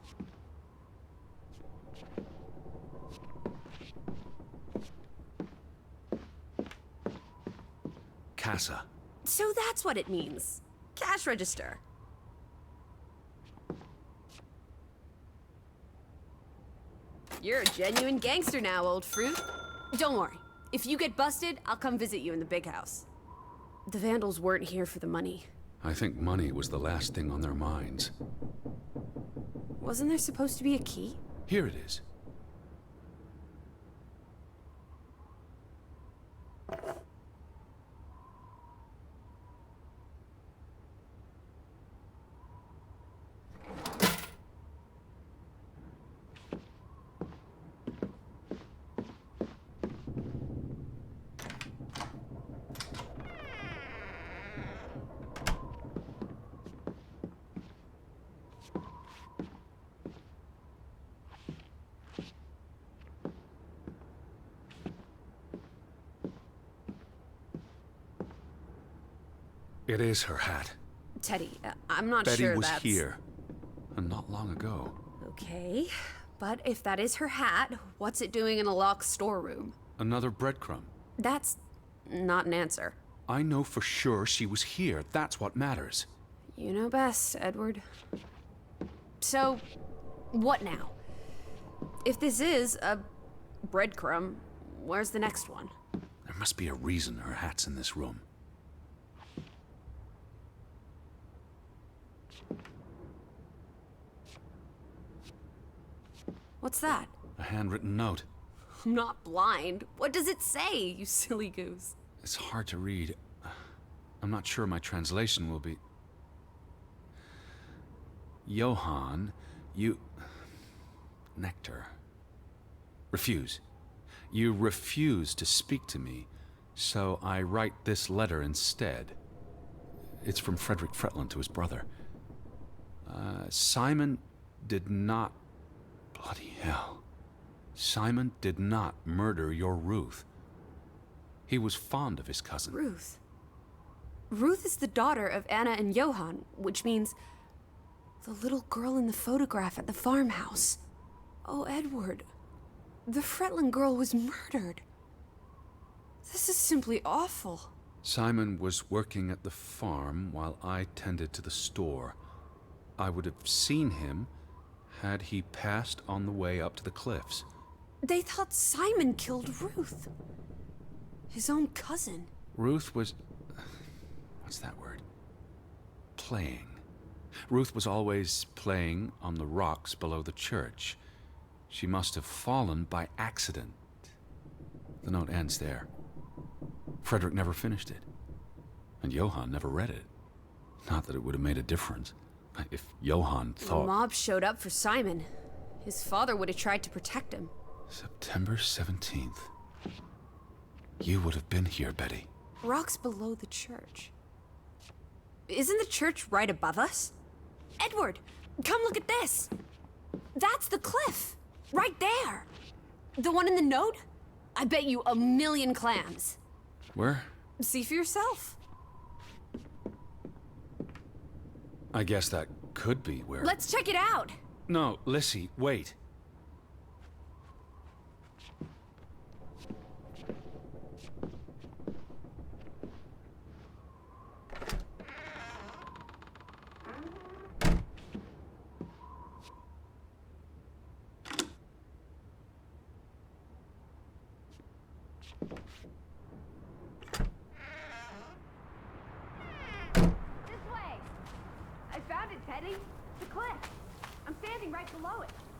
Speaker 4: Casa.
Speaker 1: So that's what it means. Cash register. You're a genuine gangster now, old fruit. Don't worry. If you get busted, I'll come visit you in the big house. The vandals weren't here for the money.
Speaker 4: I think money was the last thing on their minds.
Speaker 1: Wasn't there supposed to be a key?
Speaker 4: Here it is. It is her hat.
Speaker 1: Teddy, I'm not
Speaker 4: Betty
Speaker 1: sure
Speaker 4: was
Speaker 1: that's...
Speaker 4: here, and not long ago.
Speaker 1: Okay, but if that is her hat, what's it doing in a locked storeroom?
Speaker 4: Another breadcrumb.
Speaker 1: That's not an answer.
Speaker 4: I know for sure she was here. That's what matters.
Speaker 1: You know best, Edward. So, what now? If this is a breadcrumb, where's the next one?
Speaker 4: There must be a reason her hat's in this room.
Speaker 1: What's that?
Speaker 4: A handwritten note.
Speaker 1: I'm not blind. What does it say, you silly goose?
Speaker 4: It's hard to read. I'm not sure my translation will be... Johann, you... Nectar. Refuse. You refuse to speak to me, so I write this letter instead. It's from Frederick Fretland to his brother. Simon did not... Bloody hell. Simon did not murder your Ruth. He was fond of his cousin.
Speaker 1: Ruth. Ruth is the daughter of Anna and Johann, which means the little girl in the photograph at the farmhouse. Oh, Edward. The Fretland girl was murdered. This is simply awful.
Speaker 4: Simon was working at the farm while I tended to the store. I would have seen him had he passed on the way up to the cliffs.
Speaker 1: They thought Simon killed Ruth. His own cousin.
Speaker 4: Ruth was... what's that word? Playing. Ruth was always playing on the rocks below the church. She must have fallen by accident. The note ends there. Frederick never finished it. And Johann never read it. Not that it would have made a difference. If Johann thought...
Speaker 1: The mob showed up for Simon. His father would have tried to protect him.
Speaker 4: September 17th. You would have been here, Betty.
Speaker 1: Rocks below the church. Isn't the church right above us? Edward, come look at this. That's the cliff. Right there. The one in the note? I bet you 1,000,000 clams.
Speaker 4: Where?
Speaker 1: See for yourself.
Speaker 4: I guess that could be where...
Speaker 1: Let's check it out.
Speaker 4: No, Lissy, wait.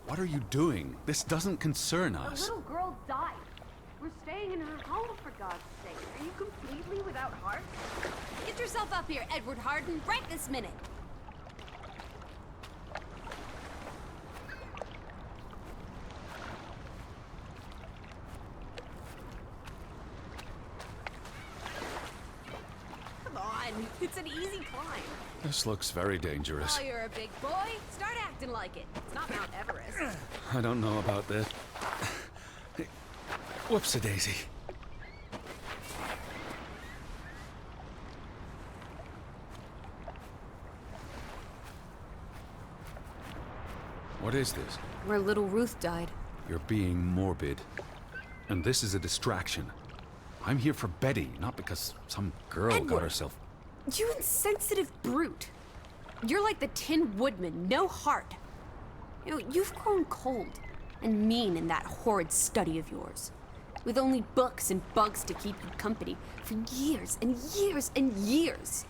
Speaker 4: What are you doing? This doesn't concern
Speaker 3: A
Speaker 4: us.
Speaker 3: little girl died. We're staying in her home, for God's sake. Are you completely without heart?
Speaker 1: Get yourself up here, Edward Harden, right this minute. Come on, it's an easy climb.
Speaker 4: This looks very dangerous.
Speaker 1: Oh, you're a big boy. Start acting like it. It's not Mount Everest.
Speaker 4: I don't know about this. Whoops-a-daisy. What is this?
Speaker 1: Where little Ruth died.
Speaker 4: You're being morbid. And this is a distraction. I'm here for Betty, not because some girl
Speaker 1: Edward.
Speaker 4: got herself...
Speaker 1: You insensitive brute. You're like the Tin Woodman, no heart. You know, you've grown cold and mean in that horrid study of yours. With only books and bugs to keep you company for years and years and years.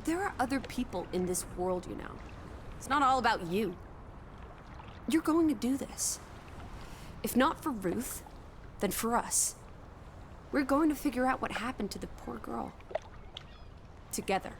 Speaker 1: There are other people in this world, you know. It's not all about you. You're going to do this. If not for Ruth, then for us. We're going to figure out what happened to the poor girl. Together.